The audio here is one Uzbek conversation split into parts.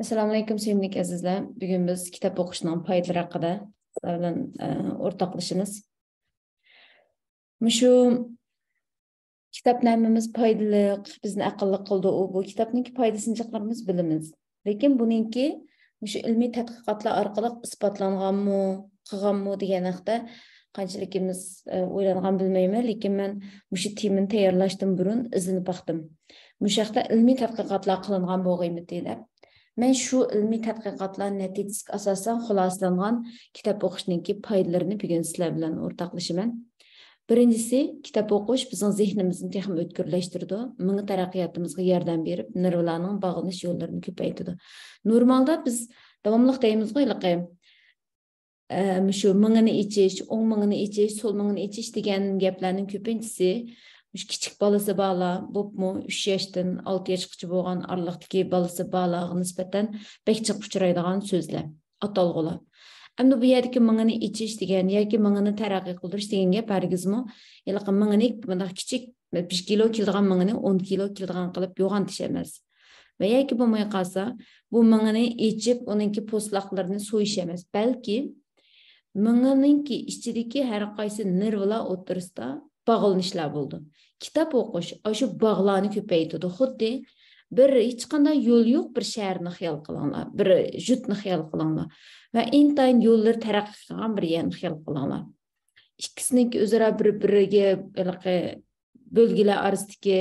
Assalomu alaykum sevimli azizlar. Bugun biz kitob o'qishning foydalari haqida sizlar bilan o'rtoqlashamiz. Shu kitoblarimiz foydali, bizni aqlli qildi. Bu kitobning foydasini chiqaramiz bilamiz. Lekin buningki shu ilmiy tadqiqotlar orqali isbotlanganmi, qilganmi degan haqda qanchaligimiz o'ylangan bilmayman, lekin men shu temani tayyorlashdan burun izlanib baxtim. Shu haqda ilmiy tadqiqotlar qilingan bo'lg'aymi deb. Men şu ilmiy tadqiqotlar natijasiga asosan xulosalangan kitob o'qishning foydalarini bugun sizlar bilan o'rtoqlashaman. Birinchisi, kitob o'qish bizning zehnimizni texnik o'tkirlashtiradi, mingi taraqqiyotimizga yordam berib, nervlarning bog'lanish yo'llarini ko'paytiradi. Normalda biz davomli deymiz-ku, shu mingini ichish, o'ng mingini ichish, so'l mingini ichish degan gaplarning ko'pinchisi kichik balası bağla, bopmu 3 yaşdan 6 yaşgacha bo'lgan araliqdagi balası bağlaga nisbatan bekchiq uchraydigan so'zlar, atalg'ular. Endi bu yerdagi mingini ichish degan yoki mingini taraqqiy qildirish degan gap hargizmi, mingini bunday kichik 5 kilo keladigan mingini 10 kilo keladigan qilib yo'g'ontish emas. Va yoki bo'lmay qolsa, bu mingini ichib, uningki po'stloqlarini so'yish emas, balki minginingki ichidagi har qaysi nervlar o'tirisida bağlanışlar bo'ldi. Kitap o'qish shu bog'larni ko'paytirdi. Xuddi bir hech qanday yo'l yo'q bir shaharni xiyol qilinglar, bir jutni xiyol qilinglar va intayin yo'llar taraqqiy qilgan bir yerni xiyol qilinglar. Ikkisiniki o'zaro bir-biriga bo'lgilar orasidagi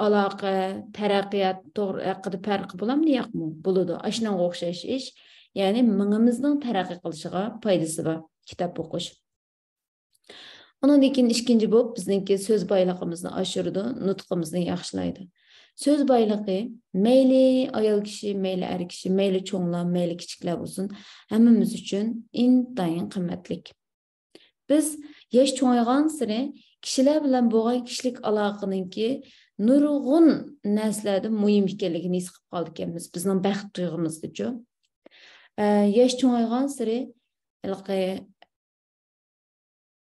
aloqa, taraqqiyot to'g'ri haqida farqi bo'lamdi, yo'qmi? Bo'ladi. Shunga o'xshash ish, ya'ni mingimizning taraqqiy qilishiga foydasi bor kitob o'qish. Onun için ikinci bu bizdeki söz baylıqımızı aşırdı, nutqımızı yaxşılaydı. Söz baylığı meyli ayol kişi, meyli er kişi, meyli çoğunlar, meyli kiçikler olsun, hemimiz için intayin kıymetlik. Biz yaş çoğaygan sıra kişiler bilen boğay kişilik alaqının ki nurgun nəslerde mühim ekanligini his qilib qoldik ekamiz. Bizning baxt tuyg'umizda. Yaş çoğaygan sıra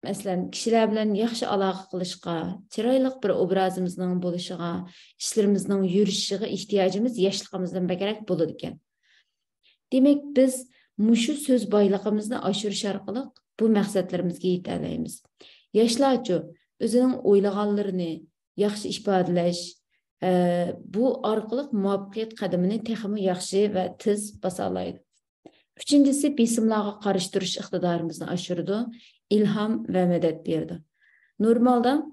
Mesela kişiler bilen yaxşı aloqa qilishga, chiroyli bir obrazimizning bo'lishiga, ishlarimizning yurishiga ehtiyojimiz yoshligimizdan bakarak bo'ladi ekan. Demak, biz mushu so'z boyligimizni oshirish orqali bu maqsadlarimizga yeta olamiz. Yoshlarcha o'zining o'ylaganlarini yaxshi ifodalash, bu orqali muvaffaqiyat qadamini texmi yaxshi va tez basa oladi. Üçüncüsü besimlarga qarshi turish iqtidorimizni oshirdi. İlham ve medet berdi. Normalda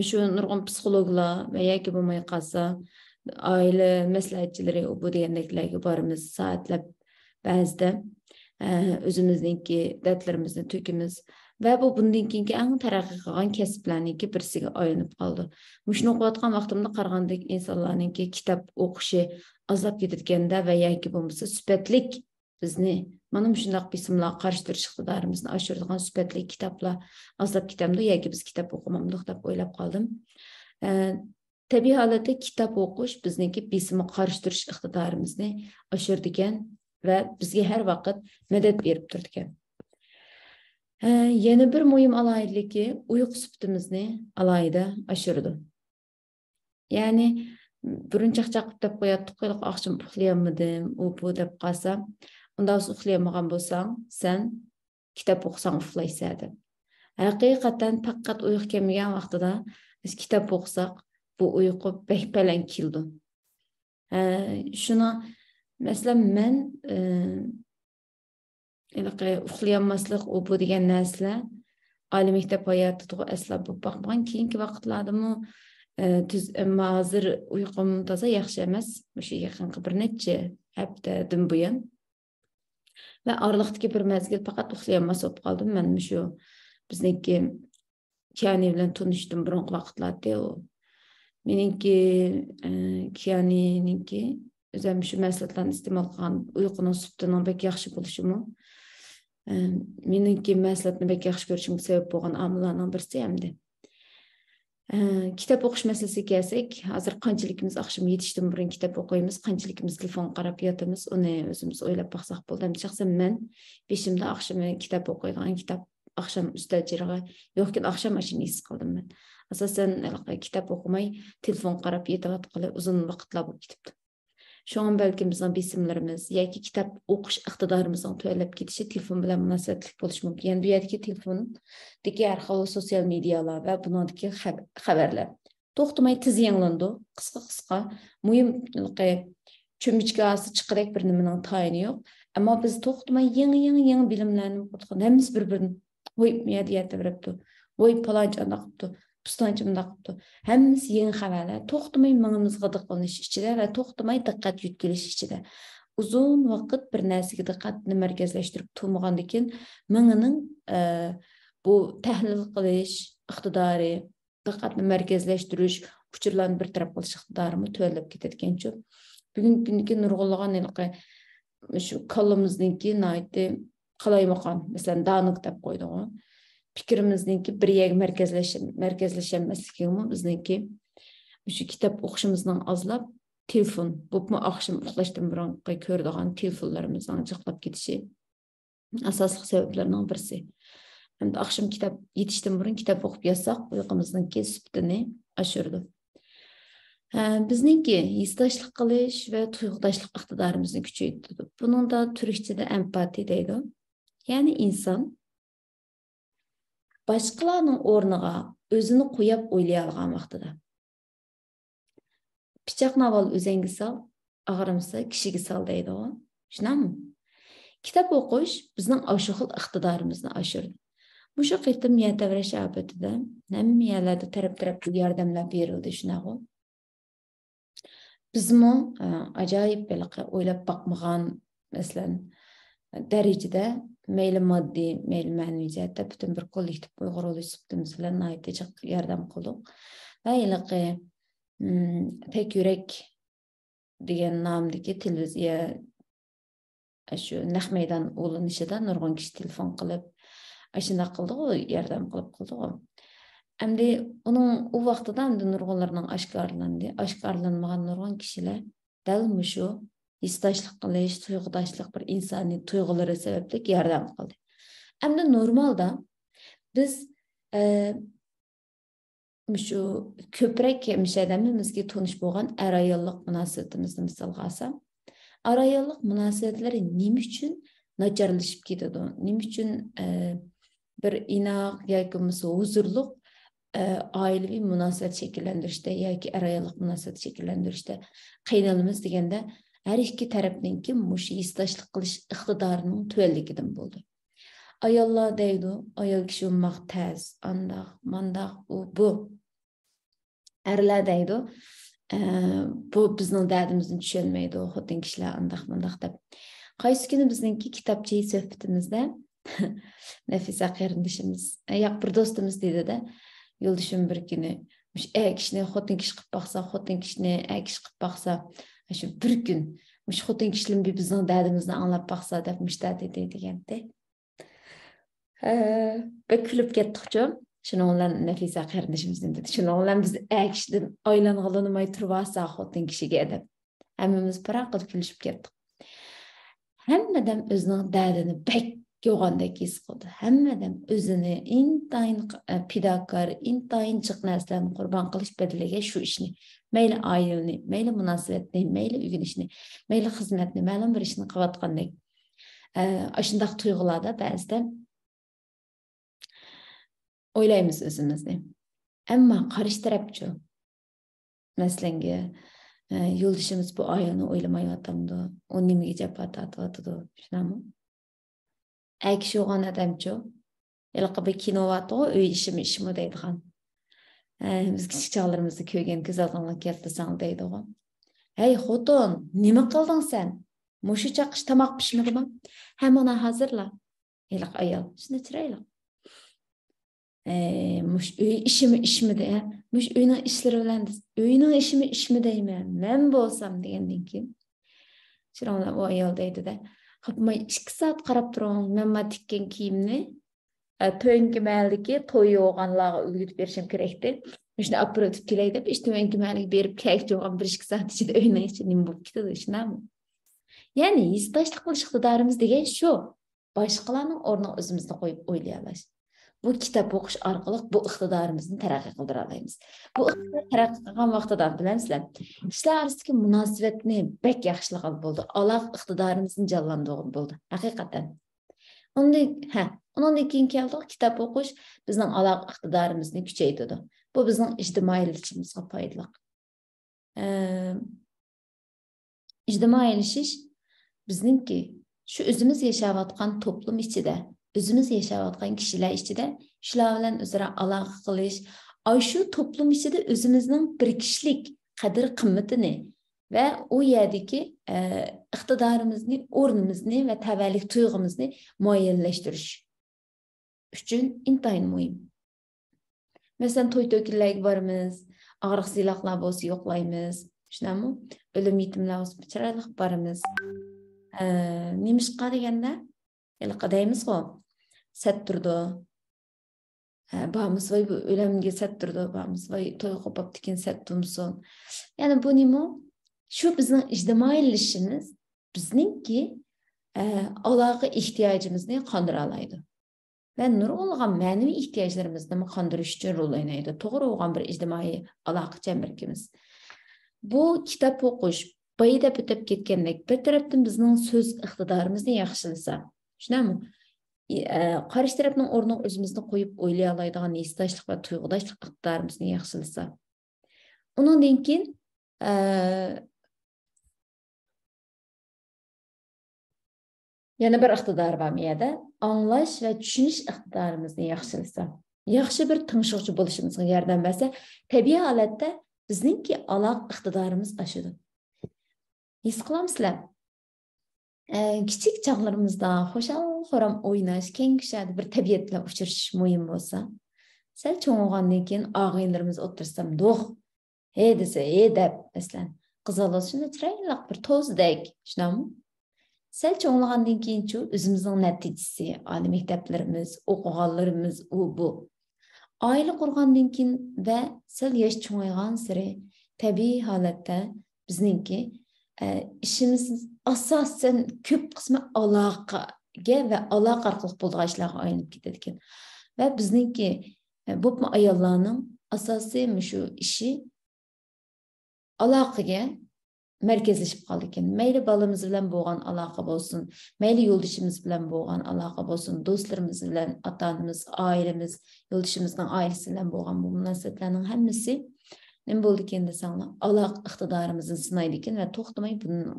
şu nurgun psikologlar ve yoki bo'lmay qolsa aile maslahatchilari bu degandeklarga borimiz soatlab ba'zida o'zimizningki dardlarimizni to'kimiz va bu bundan keyingi eng taraqqiy qilgan kasblarningki birisiga aylanib qoldi. Shuni o'qiyotgan vaqtimda qaragandek insonlarningki kitob o'qishi azab ketayotganda va yoki bo'lmasa sifatlik bizni mana shunday besimlarga qarshi turish iqtidorimizni oshiradigan sifatli kitoblar azlab ketamdi yoki biz kitob o'qimamdiq deb o'ylab qoldim. Tabiiy holatda kitob o'qish bizniki besimga qarshi turish iqtidorimizni oshirdi ekan va bizga har vaqt madad berib turdi ekan. Yana bir muhim alohidaligi uyqu sifatimizni alohida oshirdi. Ya'ni burun chaqchaqib deb qo'yatdik, oqshom uxlayolmadim, u bu deb qolsa, undan sonra uxlayamagan bo'lsang, sen kitob o'qisang uxlaysan deb. Haqiqatan faqat uyqu kelmagan vaqtida biz kitob o'qisak, bu uyqu baland keldi. Shuni masalan men uxlayolmaslik u bu degan narsalar oliy maktab hayotida asla bo'lib boqmagan. Keyingi vaqtlardami hozir uyqum toza yaxshi emas. Shu yaqinqi bir necha haftadan buyon ve aralıqdaki bir mezgil faqat uxlayolmas bo'lib qoldim. Men shu bizniki Kiyani bilan tanishdim burungi vaqtlarda. Meningki Kiyanininki o'zim shu maslahatlarni iste'mol qilgan uyquning sifatining bek yaxshi bo'lishimi, meningki maslahatni bek yaxshi ko'rishimga sabab bo'lgan omillarning birisi hamdi. Kitap o'qish masalasiga kelsak, hozir qanchalikimiz oqshom yetishdan burun kitob o'qiymiz, qanchalikimiz telefon qarab yotamiz, uni o'zimiz o'ylab baxsak bo'ldi. Shaxsan men beshimda oqshom kitob o'qiydigan, kitob oqshom ustal chirig'i yo'qki oqshom ashini his qildim men. Asosan kitob o'qimay telefon qarab yetayotgani uzun vaqtlar bo'lib ketibdi. Şoň belki bizning besimlerimiz yoki kitap o'qish iqtidorimizning to'lab ketishi telefon bilan munosabatli bo'lishi mumkin. Yani bu yerdagi telefondagi har xil sotsial medialar va buningdagi xabarlar to'xtamay tez yanglandi. Qisqa muhim cho'michkasi chiqaraq bir nimaning tayini yo'q. Ammo biz to'xtamay yangi bilimlarni o'qiyotgan. Hammasi bir-birini voy medyada beribdi. Voy palonchi anaqa qilibdi. Pistonchi bundoq qilibdi. Hammasi yangi xabarlar. To'xtamay mingimizga diqqatlanish ichida va to'xtamay diqqat yutkilish ichida. Uzun vaqt bir narsaga diqqatni markazlashtirib turmagandan keyin mingining bu tahlil qilish iqtidori, diqqatni markazlashtirish, uchurlarni bir taraf qilish iqtidorini to'lab ketadigancha. Bugungi kundagi nurg'unlagan shu kollamizniki nayti qalaymaqan, masalan, danuk deb qo'ydi. Fikrimizniki bir yerga markazlashamasligimi bizniki shu kitob o'qishimizning azlab telefon, bo'pmi oqshom uxlashdan burun ko'radigan telefonlarimizning jiqlab ketishi asosli sabablarning birisi. Hamda oqshom kitob yetishdan burun kitob o'qib yotsak, uyqumizniki sifatini oshirdi. Bizniki histoshlik qilish va tuyg'udoshlik iqtidorimizni kuchaytirdi. Buningda turkchada empatiya deydi. Ya'ni inson başqalarning o'rniga o'zini qo'yib o'ylay olgan vaqtida. Pichoqni avval o'zingga sol, og'rimsa kishiga sol deydi. Shunami? Kitob o'qish bizning shu xil iqtidorimizni oshirdi. Mushu qitim yatavrash obatida hamma yerlarda taraf yordamlar berildi, shunaqa. Bizmi ajoyib o'ylab boqmagan, masalan, darajada meyli moddiy, meyli ma'naviy jihatda butun bir kollektiv Uyg'ur ulush suhbatimiz bilan aytijaq yordam qildik. Va iliqi tek yurak degan nomdagi televiziya shu naq maydon ulanishida nurg'un kishi telefon qilib, ashuna qildi, yordam qildi. Endi uning u vaqtida nurg'unlarning oshkorlanmagan nurg'un kishilar dal mushu histoshlik qilish, tuyg'udoshlik bir insoniy tuyg'ulari sababli yordam qildi. Endi normalda biz shu ko'proq mishadamimizga tonish bo'lgan ar-ayollik munosabatimizni misolga olsam, ar-ayollik munosabatlari nima uchun nacharlashib ketadi? Nima uchun bir inoq yoki huzurli oilaviy munosabat shakllantirishda yoki ar-ayollik munosabat shakllantirishda qiynalamiz deganda her iki tarafninki mushi histoshlik qilish iqtidorining tuvanligidan bo'ldi. Ayollar deydi, ayol kishi olmoq tez, andaq, mandaq, bu. Erlar deydi, bu bizning dardimizni tushunmaydi, xotin kishilar andaq, mandaq deb. Qaysi kuni bizningki kitobchi suhbatimizda Nafisa qarindishimiz, yo'q bir do'stimiz dedi-da, yo'ldashim bir kuni, kishini xotin kishi qilib baqsa, xotin kishini kishi qilib baqsa, shu bir kun xotin kishilar bizning dardimizni anglab baqsa deb mishtat deganda. Ben kulib ketdik-ku. Shuni bilan Nafisa qarindishimizdan dedi. Shuni bilan biz kishidan oylanganimay turibsa xotin kishiga deb. Hammamiz biroq qilib kulishib ketdik. Hammadan o'zining dardini bek yo'g'andek his qildi. Hammadan o'zini intayin pidokor, intayin jiq narsalarni qurbon qilish bedeliga shu ishni, mayli oilani, mayli munosabatni, mayli uyg'onishni, mayli xizmatni, ma'lum bir ishni qilayotgandek. Shunday tuyg'ularda ba'zida o'ylaymiz o'zimizni. Ammo qarish tarafchi. Masalan, yo'ldashimiz bu ayolni o'ylamayotgandi, u nimaga javob tortadi, shunami? Kishi o'g'an odamchi, yalqi bir kinovatga uy ishimi deydigan. Biz kichik chog'larimizda ko'rgan go'zalliklarni keltirsang deydigan. Hey xotin, nima qilding sen? Mushu chaqish tomoq pishmadimi? Mana hozirla. Yalqi ayol, shuni chiroyli. Mush uy ishimi de, mush uyning ishlari bilan uyning ishimi deyman. Men bo'lsam degandan keyin chiroyli o ayol deydi-da. Hopmay 2 soat qarab turing, men tikkan kiyimni to'yinki maldagi to'y yo'g'anlarga ulgutib berishim kerakdi. Shuni operativ kelay deb, to'yinki malga berib kerak yo'g'an 1-2 soat ichida uyning ichi nima bo'lib ketadi, shunami? Ya'ni histoshlik qilish iqtidorimiz degan shu. Boshqalarning o'rniga o'zimizni qo'yib o'ylay olish. bu kitap okuş arkalık bu iktidarımızın terakki kıldıra alayımız. Bu iktidar terakki kılgan vaqtida bilemizler. İşler arasındaki münasebetini bek yaxşılık alıp oldu. Allah iktidarımızın canlandığı oldu. Hakikaten. Ondan keyin keldik kitap okuş bizning aloq iqtidorimizni kuchaytirdi. Bu bizning ijtimoiylashishimizga foydali. İctimailashish bizningki shu o'zimiz yashayotgan to'plum ichida, o'zimiz yashayotgan kishilar ichida shular bilan o'zaro aloqa qilish, shu to'plum ichida o'zimizning bir kishilik qadr-qimmatini ve o yerdeki iqtidorimizni, o'rnimizni ve tavallik tuyg'imizni muayyanlashtirish uchun intayin muhim. Mesela to'y to'kinlarga boramiz, og'riq siloqlar bo'lsa yo'qlaymiz. Shunami? O'lim yetimlar bo'lsa chiroyli boramiz. Nemishqa deganda, qadaymiz-ku. Sat turdi. Bamiz voy bu o'limga sat turdi, bamiz voy to'y qopabdikin sat tumsin. Ya'ni bu nima? Şu bizning ijtimoiylashishimiz bizningki aloqa ehtiyojimizni qondira oladi. Ve nurg'unlagan ma'naviy ehtiyojlarimizni qondirish uchun rol o'ynaydi. To'g'ri bo'lgan bir ijtimoiy aloqa chambarkimiz. Bu kitap o'qish, bayida bitib ketgandek bir tarafdan bizning so'z iqtidorimizni yaxshilasa, tushunami? Qarshi tarafning o'rniga o'zimizni qo'yib o'ylay oladigan hissdoshlik va tuyg'udoshlik iqtidorimizni yaxshilasa. Undan keyin yana bir iqtidor var miyada? Anglash ve tushunish iqtidorimizni yaxshilasa, yaxshi bir tingshuvchi bo'lishimizga yordam bersa, tabiiy holatda bizningki aloq iqtidorimiz oshadi. His qilamsizlar? Kichik chog'larimizda xo'shal-xo'ram o'ynash, keng kushada bir tabiat bilan uchrashish muhim bo'lsa, sal cho'ng'igandan keyin og'ayinlarimiz o'tirsam, "Do'q, hey desa, hey" deb, masalan, qizaloq shunday chiroyli bir to'zdek, shunami? Sel çoğunluğundan keyinçu özümüzün neticesi, ali mekteplerimiz, okuğanlarımız, bu. Aile kurgandan keyin ve sel yaş çoğaygan sırı tabii halette bizninki işimiz asasen köp kısmı alaqaga ve alaq arqılıq bulduğu işlerine ayınıp giderken. Ve bizninki bu ayollarının asası şu işi alaqaga merkezleşip kaldı ekan. Meyli balımız bilen boğan alaka olsun, meyli yo'ldoshimiz bilen boğan alaka olsun, dostlarımız bilen, atanımız, ailemiz, yo'ldoshimizning ailesi bilen boğan bu münasebetlerin hemmesi ne bo'ldi ekan desanglar, aloq iqtidorimizni sinaydi ekan ve to'xtamay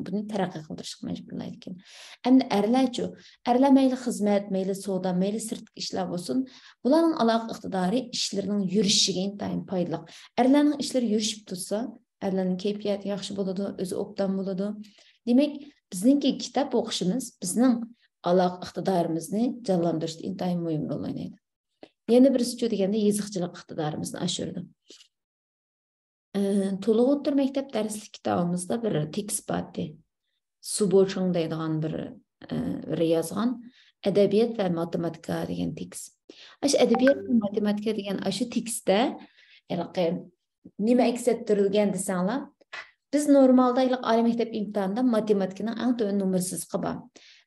buni taraqqiy qildirishga majburlaydi ekan. Endi erlarchu, erlar meyli xizmat, meyli savdo, meyli sirtqi ishlar bo'lsin, bularning aloq iqtidori ishlarining yurishiga intayin foydali. Erlarning ishlari yurishib tursa, erlerin keyfiyeti yaxşı buludu, özü obdan buludu. Demek bizningki kitap o'qishimiz bizning aloq iqtidorimizni canlandırışda intayin muhim rol o'ynaydi. Yana birisi deganda yeziqchilik iqtidorimizni oshirdi. To'liq o'tir maktab darslik kitobimizda bir tekst bor. Subochong deydigan bir yozgan adabiyot va matematika degan tekst. Ash adabiyot va matematika degan shu tekstda nima aks ettirilgan desanglar, biz normalda oliy maktab imtihonida matematikani eng to'g'ri nomersiz qilgan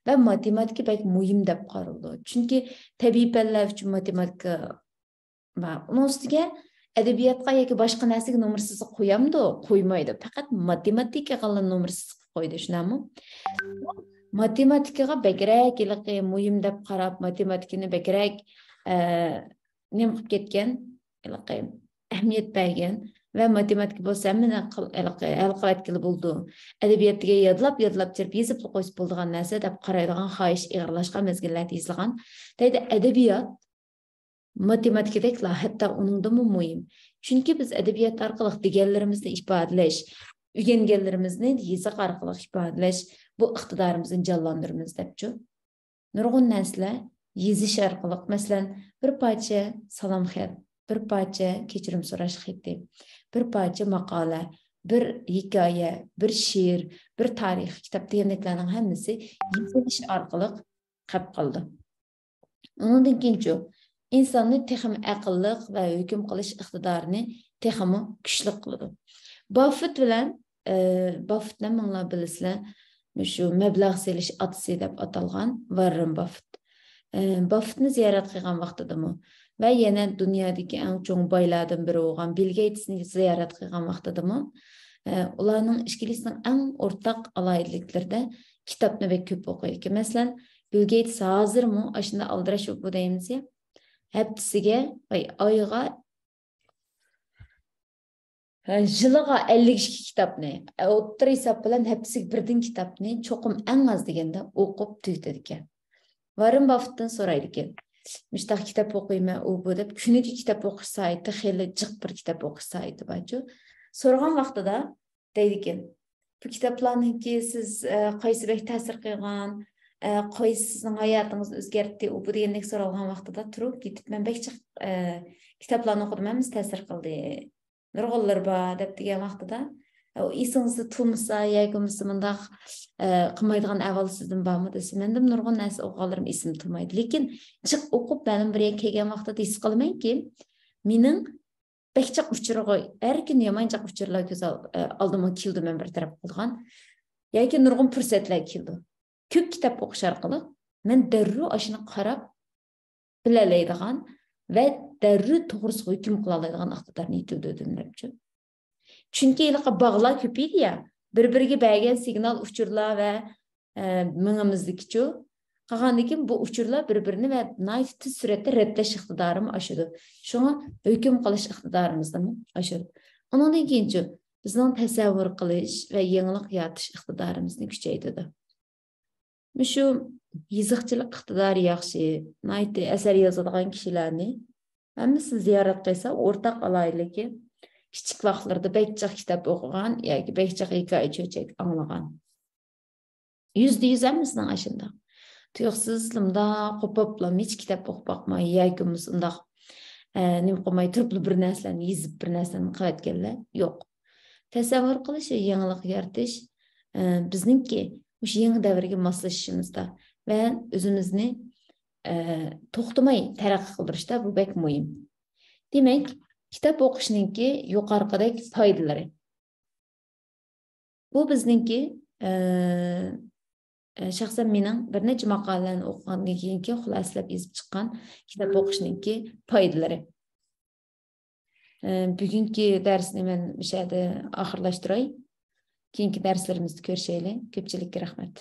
va matematika bek muhim deb qaraldi. Chunki tabiiy fanlar uchun matematika va uning ustiga adabiyotga yoki boshqa narsaga nomersiz qo'yamdi, qo'ymaydi. Faqat matematikaga nomersiz qo'ydi, shunami? Matematikaga bakrak muhim deb qarab, matematikani bakrak nima qilib ketgan, ahamiyat bergan ve matematik bo'lsa hamma hal qilayotgan bo'ldi. Adabiyotga yodlab chirib yezib qo'yib bo'lgan narsa deb qaraydigan xohish ig'irlashgan mezgillarda yozilgan. Deydi adabiyot matematikadek hatto uningda muhim. Chunki biz adabiyot orqali deganlarimizni ifodalash, o'rganganlarimizni yeziq orqali ifodalash, bu iqtidorimizni jonlantiramiz debchi. Nurg'un narsalar yezish orqali, masalan, bir parcha salom xat, bir parça kechirim so'rash xati, bir parça maqola, bir hikoya, bir she'r, bir tarix kitob deganlarning hammasi yozilish orqali qolib qoldi. Undan keyinchi insonni texim aqlliq va hukm qilish iqtidorini teximi kuchli qiladi. Buffettni minglar bilasizlar, shu mablag' selish otasi deb atalgan Warren Buffett. Buffettni ziyorat qilgan vaqtidami ve yine dünyadaki en çok baylardan biri olan Bill Gates'ni ziyaret kılgan vaqtidimi, ularning ishkilisinin en ortak alaylıklarda kitapni bek köp okuydu. Mesela Bill Gates hazır mı? Aşında aldıraş bu deyimiz ya. Hepsiga ayga yılıga 52 kitapni, o'ttir hesap bilan hepsi birden kitapni çoqum en az degende o'qib tugitadi ekan. Warren Buffett'dan so'raydi ekan. Müştaq kitap o'qiyman u bu deb kuniga kitap o'qish sayti, xeyli jiq bir kitap o'qish sayti bachu. So'ragan vaqtida deydi ekan, bu kitaplarniki siz qaysi bek ta'sir qilgan, qaysi sizning hayotingizni o'zgartdi, u bu degandek so'ralgan vaqtida turib ketib, men bek jiq kitaplarni o'qidim, hamma ta'sir qildi. Nurg'unlar bor deb degan vaqtida esingizda turmasa yoki bo'lmasa mundaq qilmaydigan avval sizdan bormi desa, menda nurg'un narsa o'qiganlarim esim turmaydi. Lekin jiq o'qib benim bir yerga kelgan vaqtida his qilamanki, mening bekchiq uchurg'i har kun yomonchiq uchurlar ko'z oldimga keldi, men bir taraf qilgan yoki nurg'un fursatlar keldi. Ko'p kitob o'qish orqali men darrov ashuni qarab bilalaydigan ve darrov to'g'risi hukm qila oladigan iqtidorni yetuvdim. Çünkü ilaqa bağlar köpeydi ya, bir-biriga bergan signal uçurlar ve mingimizdiki qag'andikin bu uçurlar bir-birini ve tez suratda redlash iqtidorim oshadi. Shunga hukm qilish iqtidorimizdan oshadi. Ondan keyinchi bizning tasavvur qilish ve yangilik yaratish iqtidorimizni kuchaytirdi. Shu yiziqchilik iqtidori yaxshi, asar yozadigan kishilarni hammasi ziyorat qilsa, o'rtaq alaylıki kichik vaqtlarda bekchiq kitap o'qigan yoki bekchiq hikoya cho'chak anglagan. %100 hammasining ashunda. Tuyuqsizlimda qo'poplam hech kitap o'qib boqmay yoki undaq nim qilmay turib bir narsalarni yezib bir narsani qilayotganlar yo'q. Tasavvur qilish, yangilik yaratish bizningki o'sha yangi davrga moslashishimizda va o'zimizni to'xtamay taraqqiy qildirishda bu bek muhim. Demak, kitap o'qishninki yuqorqidek foydalari. Bu bizningki shaxsan mening bir necha maqolalarni o'qigandan keyingi xulosalab yozib chiqqan kitap o'qishninki foydalari. Bugungi darsni men o'sha yerda oxirlashtiray. Keyingi darslarimizni ko'rishaylik. Ko'pchilikka rahmat.